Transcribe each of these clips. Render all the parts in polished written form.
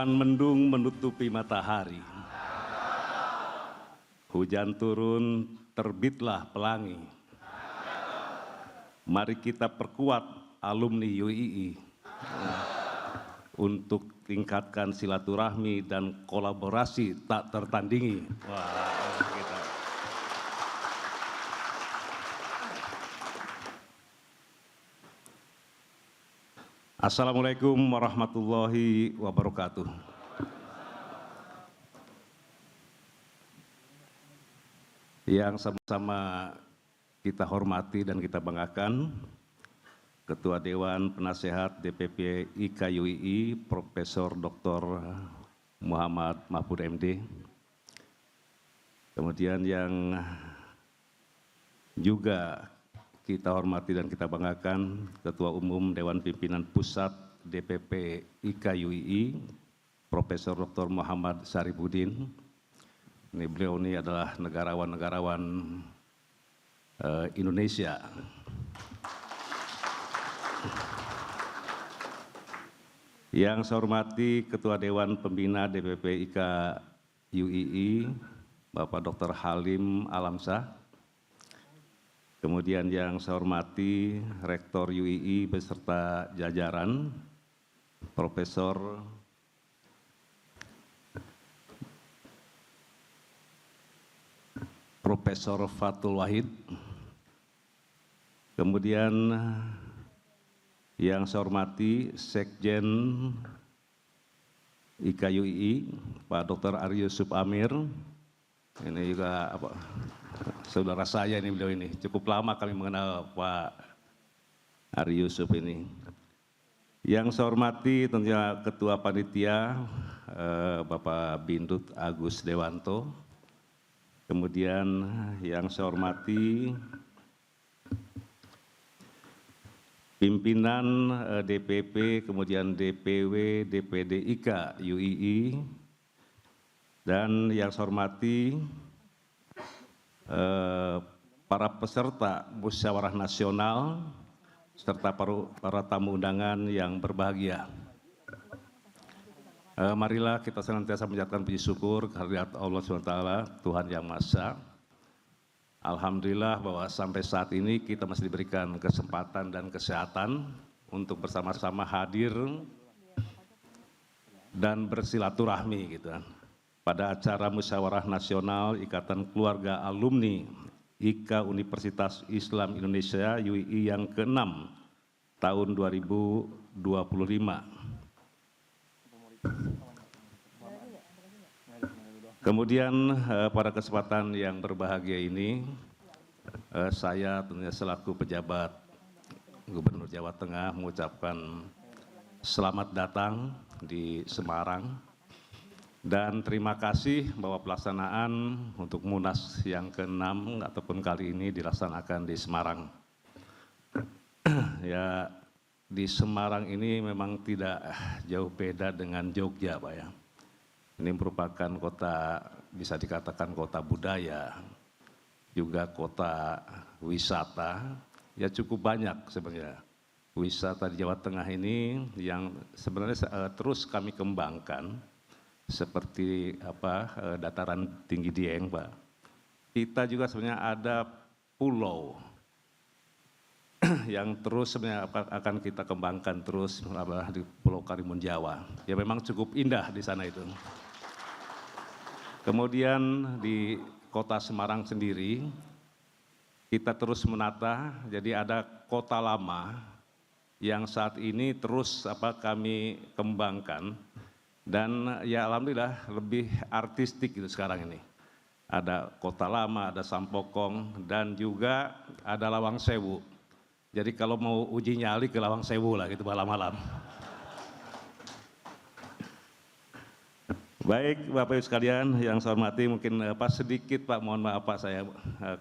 Bulan mendung menutupi matahari. Hujan turun, terbitlah pelangi. Mari kita perkuat alumni UII untuk tingkatkan silaturahmi dan kolaborasi tak tertandingi. Assalamualaikum warahmatullahi wabarakatuh. Yang sama-sama kita hormati dan kita banggakan, Ketua Dewan Penasehat DPP IKUII, Profesor Dr. Muhammad Mahfud MD. Kemudian yang juga kita hormati dan kita banggakan, Ketua Umum Dewan Pimpinan Pusat DPP IKUII, Profesor Dr. Muhammad Syarifudin. Beliau ini adalah negarawan Indonesia. Yang saya hormati Ketua Dewan Pembina DPP IKUII, Bapak Dr. Halim Alamsyah. Kemudian yang saya hormati Rektor UII beserta jajaran, Profesor Fathul Wahid. Kemudian yang saya hormati Sekjen IKUII, Pak Dr. Ari Yusuf Amir. Ini juga saudara saya ini, beliau ini. Cukup lama kami mengenal Pak Ari Yusuf ini. Yang saya hormati tentunya Ketua Panitia Bapak Bindut Agus Dewanto. Kemudian yang saya hormati pimpinan DPP, kemudian DPW, DPD IK UII, dan yang saya hormati para peserta musyawarah nasional serta para tamu undangan yang berbahagia. Marilah kita senantiasa menjadikan puji syukur kehadirat Allah SWT, Tuhan Yang Maha Esa. Alhamdulillah bahwa sampai saat ini kita masih diberikan kesempatan dan kesehatan untuk bersama-sama hadir dan bersilaturahmi gitu kan, pada acara musyawarah nasional Ikatan Keluarga Alumni IKA Universitas Islam Indonesia UII yang ke-6 tahun 2025. Kemudian pada kesempatan yang berbahagia ini, saya tentunya selaku pejabat Gubernur Jawa Tengah mengucapkan selamat datang di Semarang. Dan terima kasih bahwa pelaksanaan untuk Munas yang ke-6 ataupun kali ini dilaksanakan di Semarang. Ya, di Semarang ini memang tidak jauh beda dengan Jogja, Pak ya. Ini merupakan kota, bisa dikatakan kota budaya, juga kota wisata. Ya cukup banyak sebenarnya wisata di Jawa Tengah ini yang sebenarnya terus kami kembangkan. Seperti dataran tinggi Dieng, Pak. Kita juga sebenarnya ada pulau yang terus sebenarnya akan kita kembangkan terus di Pulau Karimun Jawa. Ya memang cukup indah di sana itu. Kemudian di Kota Semarang sendiri kita terus menata. Jadi ada kota lama yang saat ini terus kami kembangkan. Dan ya alhamdulillah lebih artistik gitu sekarang ini. Ada kota lama, ada Sampokong, dan juga ada Lawang Sewu. Jadi kalau mau uji nyali ke Lawang Sewu lah gitu malam-malam. Baik Bapak Ibu sekalian yang saya hormati, mungkin sedikit Pak, mohon maaf Pak saya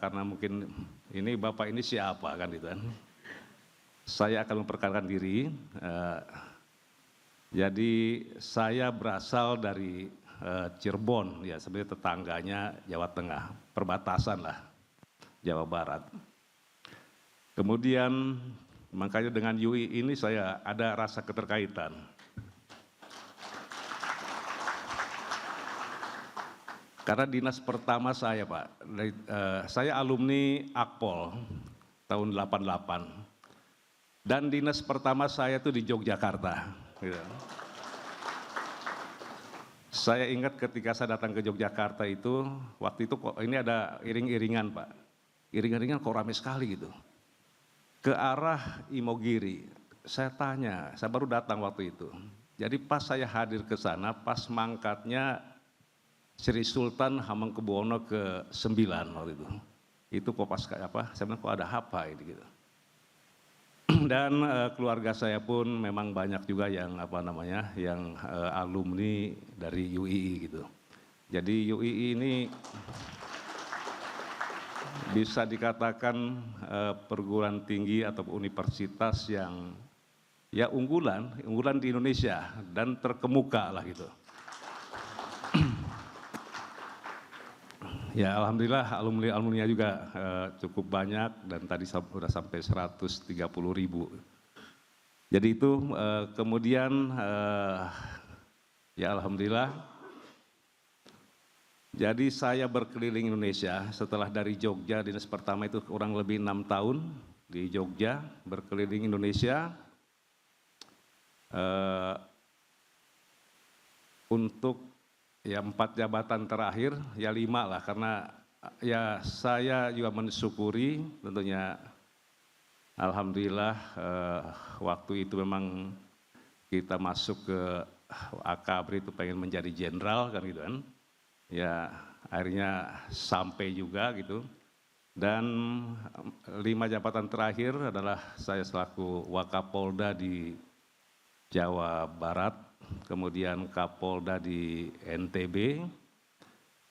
karena mungkin ini Bapak ini siapa kan gitu kan. Saya akan memperkenalkan diri. Jadi saya berasal dari Cirebon, ya sebenarnya tetangganya Jawa Tengah, perbatasan lah Jawa Barat. Kemudian makanya dengan UI ini saya ada rasa keterkaitan. Karena dinas pertama saya Pak, saya alumni Akpol tahun 88 dan dinas pertama saya itu di Yogyakarta. Gitu. Saya ingat ketika saya datang ke Yogyakarta itu, waktu itu kok ini ada iring-iringan Pak, iring-iringan kok rame sekali gitu, ke arah Imogiri. Saya tanya, saya baru datang waktu itu, jadi pas saya hadir ke sana, pas mangkatnya Sri Sultan Hamengkubuwono ke-9 waktu itu kok pas apa? Saya bilang kok ada apa ini gitu. Dan keluarga saya pun memang banyak juga yang apa namanya, yang alumni dari UII gitu. Jadi UII ini bisa dikatakan perguruan tinggi atau universitas yang ya unggulan di Indonesia dan terkemuka lah gitu. Ya alhamdulillah alumni-alumninya juga cukup banyak dan tadi sudah sampai 130.000. Jadi itu kemudian ya alhamdulillah. Jadi saya berkeliling Indonesia setelah dari Jogja, dinas pertama itu kurang lebih 6 tahun di Jogja berkeliling Indonesia untuk ya 4 jabatan terakhir, ya 5 lah, karena ya saya juga mensyukuri tentunya alhamdulillah waktu itu memang kita masuk ke Akabri itu pengen menjadi jenderal kan gitu kan. Ya akhirnya sampai juga gitu. Dan 5 jabatan terakhir adalah saya selaku Wakapolda di Jawa Barat, kemudian Kapolda di NTB,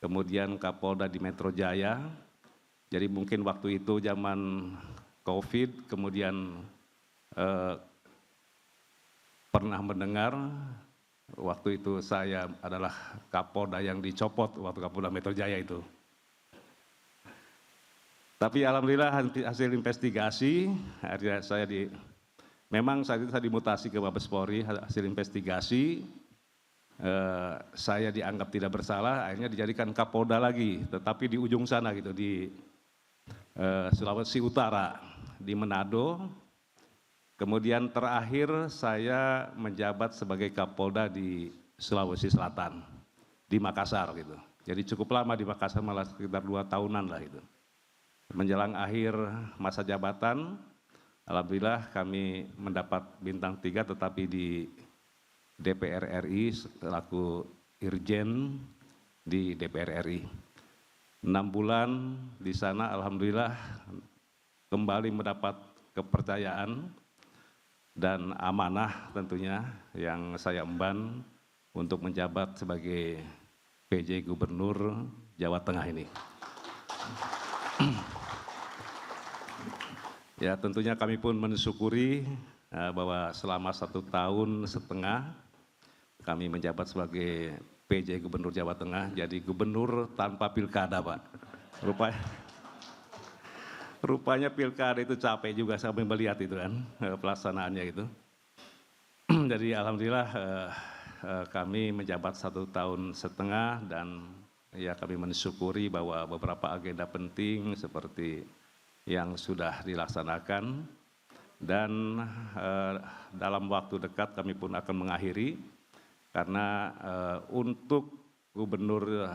kemudian Kapolda di Metro Jaya. Jadi mungkin waktu itu zaman COVID, kemudian pernah mendengar waktu itu saya adalah Kapolda yang dicopot waktu Kapolda Metro Jaya itu. Tapi alhamdulillah hasil investigasi, akhirnya saya memang saat itu saya dimutasi ke Mabes Polri, hasil investigasi, saya dianggap tidak bersalah, akhirnya dijadikan Kapolda lagi, tetapi di ujung sana gitu, di Sulawesi Utara, di Manado. Kemudian terakhir saya menjabat sebagai Kapolda di Sulawesi Selatan, di Makassar gitu. Jadi cukup lama di Makassar, malah sekitar 2 tahunan lah itu. Menjelang akhir masa jabatan, alhamdulillah kami mendapat bintang 3 tetapi di DPR RI selaku Irjen di DPR RI. 6 bulan di sana alhamdulillah kembali mendapat kepercayaan dan amanah tentunya yang saya emban untuk menjabat sebagai PJ Gubernur Jawa Tengah ini. Ya tentunya kami pun mensyukuri bahwa selama 1 tahun setengah kami menjabat sebagai PJ Gubernur Jawa Tengah, jadi gubernur tanpa pilkada Pak. Rupanya pilkada itu capek juga sampai melihat itu kan pelaksanaannya itu. Jadi alhamdulillah kami menjabat 1 tahun setengah dan ya kami mensyukuri bahwa beberapa agenda penting seperti yang sudah dilaksanakan dan dalam waktu dekat kami pun akan mengakhiri karena untuk gubernur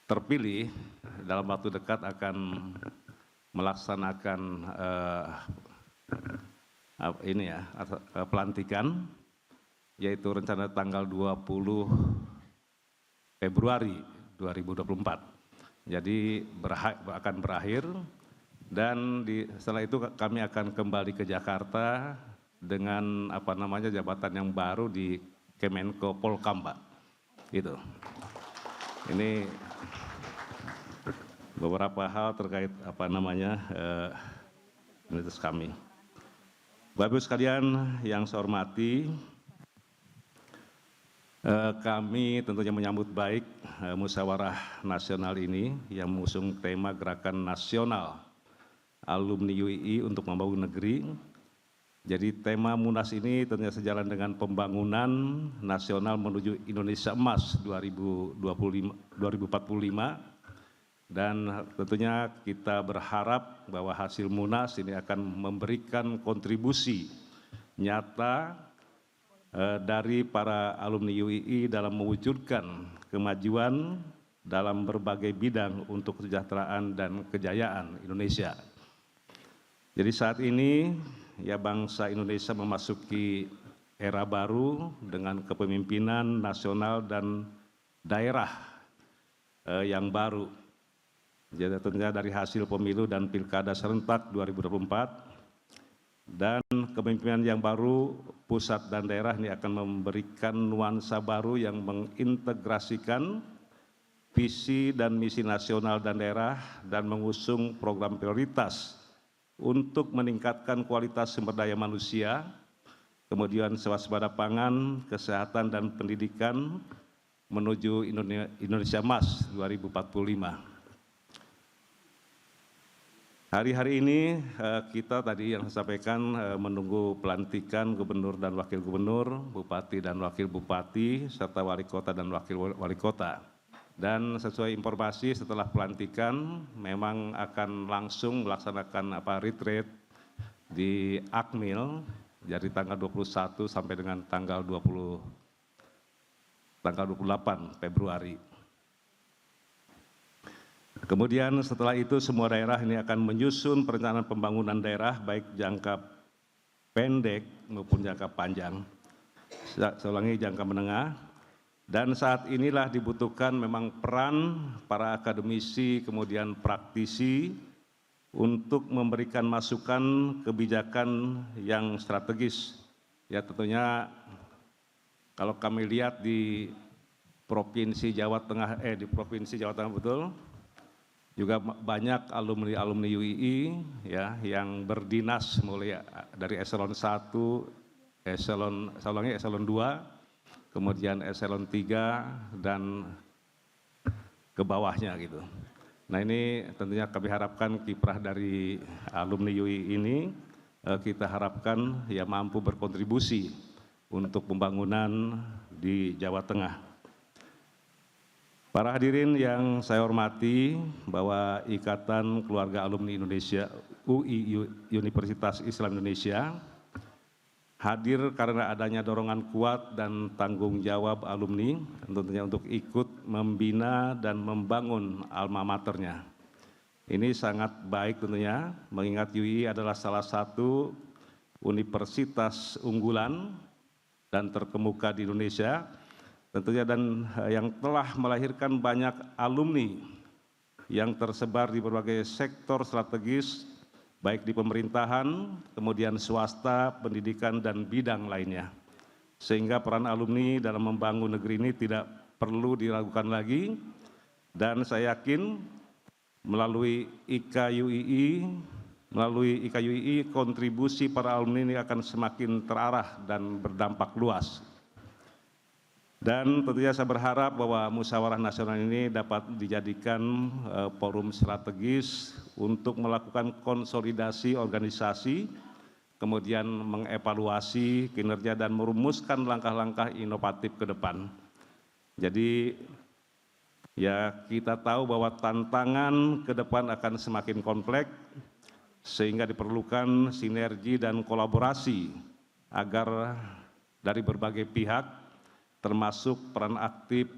terpilih dalam waktu dekat akan melaksanakan pelantikan, yaitu rencana tanggal 20 Februari 2024. Jadi akan berakhir dan setelah itu kami akan kembali ke Jakarta dengan jabatan yang baru di Kemenko Polkam Pak. Gitu. Ini beberapa hal terkait identitas kami. Bapak Ibu sekalian yang saya hormati, kami tentunya menyambut baik musyawarah nasional ini yang mengusung tema Gerakan Nasional Alumni UII untuk Membangun Negeri Jadi tema Munas ini tentunya sejalan dengan pembangunan nasional menuju Indonesia Emas 2045, dan tentunya kita berharap bahwa hasil Munas ini akan memberikan kontribusi nyata dari para alumni UII dalam mewujudkan kemajuan dalam berbagai bidang untuk kesejahteraan dan kejayaan Indonesia. Jadi saat ini ya bangsa Indonesia memasuki era baru dengan kepemimpinan nasional dan daerah yang baru. Jadi tentunya dari hasil pemilu dan pilkada serentak 2024 dan kepemimpinan yang baru pusat dan daerah ini akan memberikan nuansa baru yang mengintegrasikan visi dan misi nasional dan daerah dan mengusung program prioritas untuk meningkatkan kualitas sumber daya manusia, kemudian swasembada pangan, kesehatan dan pendidikan menuju Indonesia Emas 2045. Hari-hari ini kita tadi yang saya sampaikan menunggu pelantikan gubernur dan wakil gubernur, bupati dan wakil bupati, serta wali kota dan wakil wali kota. Dan sesuai informasi setelah pelantikan memang akan langsung melaksanakan retreat di Akmil dari tanggal 21 sampai dengan tanggal 28 Februari. Kemudian setelah itu semua daerah ini akan menyusun perencanaan pembangunan daerah baik jangka pendek maupun jangka panjang. Saya ulangi, jangka menengah. Dan saat inilah dibutuhkan memang peran para akademisi kemudian praktisi untuk memberikan masukan kebijakan yang strategis. Ya tentunya kalau kami lihat di Provinsi Jawa Tengah betul, juga banyak alumni UII ya yang berdinas mulai dari eselon 1, eselon 2, kemudian eselon 3 dan ke bawahnya gitu. Nah ini tentunya kami harapkan kiprah dari alumni UII ini kita harapkan ya mampu berkontribusi untuk pembangunan di Jawa Tengah. Para hadirin yang saya hormati, bahwa Ikatan Keluarga Alumni Indonesia UI Universitas Islam Indonesia hadir karena adanya dorongan kuat dan tanggung jawab alumni tentunya untuk ikut membina dan membangun alma maternya. Ini sangat baik tentunya, mengingat UI adalah salah satu universitas unggulan dan terkemuka di Indonesia tentunya, dan yang telah melahirkan banyak alumni yang tersebar di berbagai sektor strategis baik di pemerintahan, kemudian swasta, pendidikan, dan bidang lainnya. Sehingga peran alumni dalam membangun negeri ini tidak perlu diragukan lagi, dan saya yakin melalui IKUII kontribusi para alumni ini akan semakin terarah dan berdampak luas. Dan tentunya saya berharap bahwa musyawarah nasional ini dapat dijadikan forum strategis untuk melakukan konsolidasi organisasi, kemudian mengevaluasi kinerja dan merumuskan langkah-langkah inovatif ke depan. Jadi ya kita tahu bahwa tantangan ke depan akan semakin kompleks, sehingga diperlukan sinergi dan kolaborasi agar dari berbagai pihak termasuk peran aktif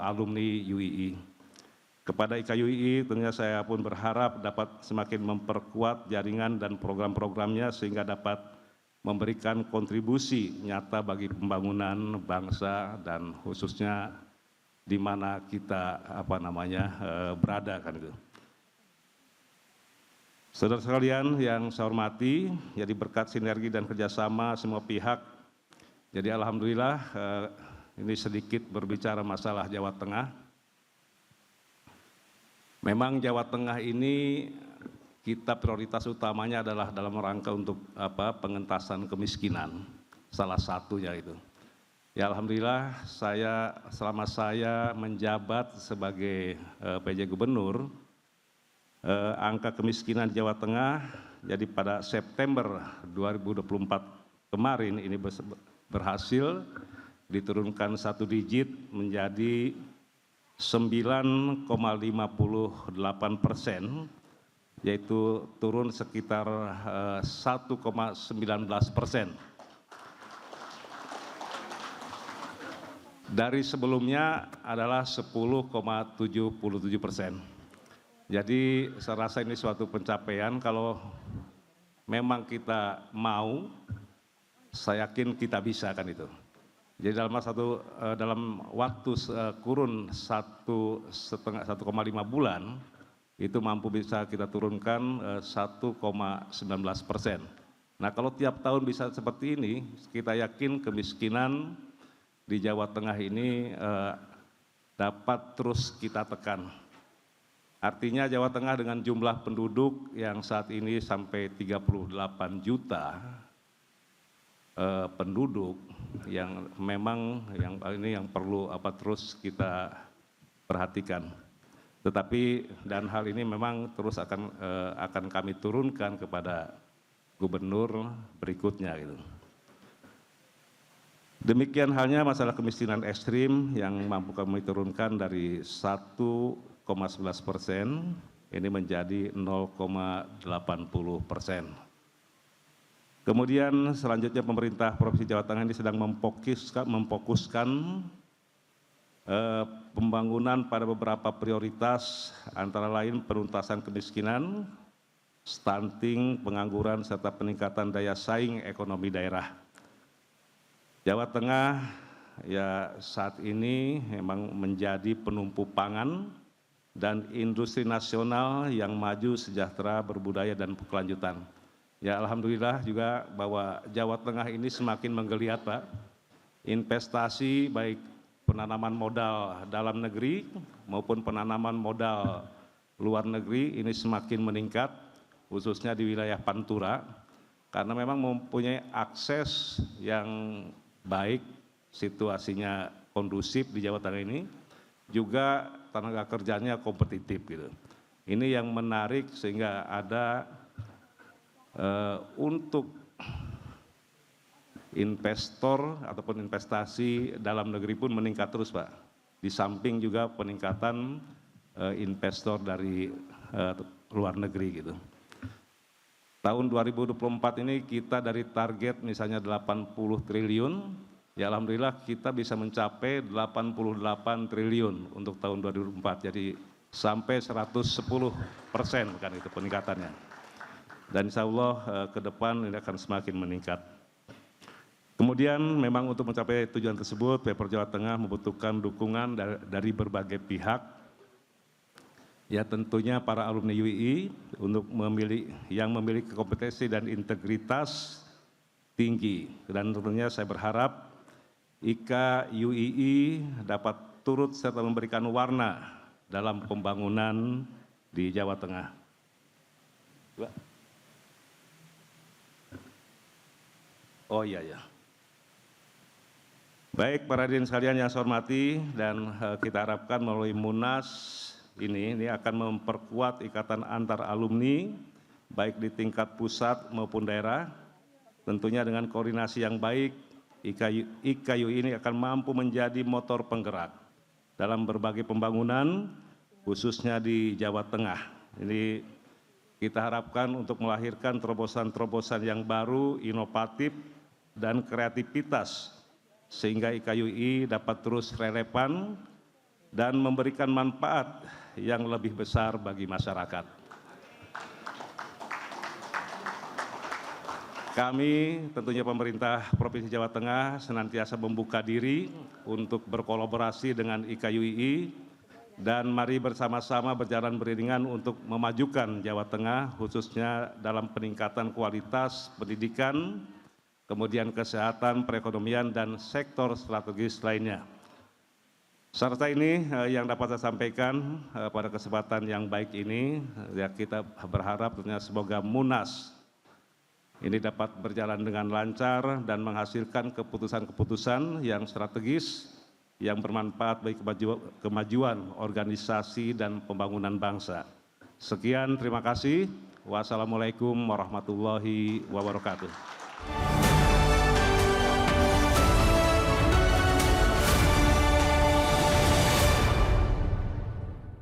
alumni UII. Kepada IKUII tentunya saya pun berharap dapat semakin memperkuat jaringan dan program-programnya sehingga dapat memberikan kontribusi nyata bagi pembangunan bangsa dan khususnya di mana kita berada kan itu. Saudara sekalian yang saya hormati, jadi berkat sinergi dan kerjasama semua pihak, jadi alhamdulillah ini sedikit berbicara masalah Jawa Tengah. Memang Jawa Tengah ini kita prioritas utamanya adalah dalam rangka untuk pengentasan kemiskinan, salah satunya itu. Ya alhamdulillah selama saya menjabat sebagai PJ Gubernur, angka kemiskinan di Jawa Tengah, jadi pada September 2024 kemarin ini berhasil diturunkan 1 digit menjadi 9,58%, yaitu turun sekitar 1,19%. Dari sebelumnya adalah 10,77%. Jadi saya rasa ini suatu pencapaian. Kalau memang kita mau, saya yakin kita bisa kan itu. Jadi dalam waktu kurun 1,5 bulan itu mampu bisa kita turunkan 1,19%. Nah, kalau tiap tahun bisa seperti ini, kita yakin kemiskinan di Jawa Tengah ini dapat terus kita tekan. Artinya Jawa Tengah dengan jumlah penduduk yang saat ini sampai 38 juta penduduk, yang memang yang perlu terus kita perhatikan. Tetapi dan hal ini memang terus akan kami turunkan kepada gubernur berikutnya gitu. Demikian halnya masalah kemiskinan ekstrim yang mampu kami turunkan dari 1,11% ini menjadi 0,80%. Kemudian selanjutnya pemerintah Provinsi Jawa Tengah ini sedang memfokuskan pembangunan pada beberapa prioritas, antara lain penuntasan kemiskinan, stunting, pengangguran, serta peningkatan daya saing ekonomi daerah. Jawa Tengah ya saat ini memang menjadi penumpu pangan dan industri nasional yang maju, sejahtera, berbudaya, dan berkelanjutan. Ya alhamdulillah juga bahwa Jawa Tengah ini semakin menggeliat Pak. Investasi baik penanaman modal dalam negeri maupun penanaman modal luar negeri ini semakin meningkat, khususnya di wilayah Pantura, karena memang mempunyai akses yang baik, situasinya kondusif di Jawa Tengah ini, juga tenaga kerjanya kompetitif gitu. Ini yang menarik sehingga ada untuk investor ataupun investasi dalam negeri pun meningkat terus Pak. Di samping juga peningkatan investor dari luar negeri gitu. Tahun 2024 ini kita dari target misalnya 80 triliun, ya alhamdulillah kita bisa mencapai 88 triliun untuk tahun 2024. Jadi sampai 110% kan itu peningkatannya. Dan insya Allah ke depan ini akan semakin meningkat. Kemudian memang untuk mencapai tujuan tersebut, Pemprov Jawa Tengah membutuhkan dukungan dari berbagai pihak. Ya tentunya para alumni UII untuk yang memiliki kompetensi dan integritas tinggi. Dan tentunya saya berharap IKA UII dapat turut serta memberikan warna dalam pembangunan di Jawa Tengah. Oh iya ya. Baik para hadirin sekalian yang saya hormati, dan kita harapkan melalui Munas ini akan memperkuat ikatan antar alumni baik di tingkat pusat maupun daerah. Tentunya dengan koordinasi yang baik, IKU ini akan mampu menjadi motor penggerak dalam berbagai pembangunan khususnya di Jawa Tengah. Ini kita harapkan untuk melahirkan terobosan-terobosan yang baru, inovatif, dan kreativitas sehingga IKUI dapat terus relevan dan memberikan manfaat yang lebih besar bagi masyarakat. Kami tentunya pemerintah Provinsi Jawa Tengah senantiasa membuka diri untuk berkolaborasi dengan IKUI dan mari bersama-sama berjalan beriringan untuk memajukan Jawa Tengah khususnya dalam peningkatan kualitas pendidikan, kemudian kesehatan, perekonomian, dan sektor strategis lainnya. Serta ini yang dapat saya sampaikan pada kesempatan yang baik ini, ya kita berharap tentunya semoga Munas ini dapat berjalan dengan lancar dan menghasilkan keputusan-keputusan yang strategis, yang bermanfaat bagi kemajuan organisasi dan pembangunan bangsa. Sekian, terima kasih. Wassalamualaikum warahmatullahi wabarakatuh.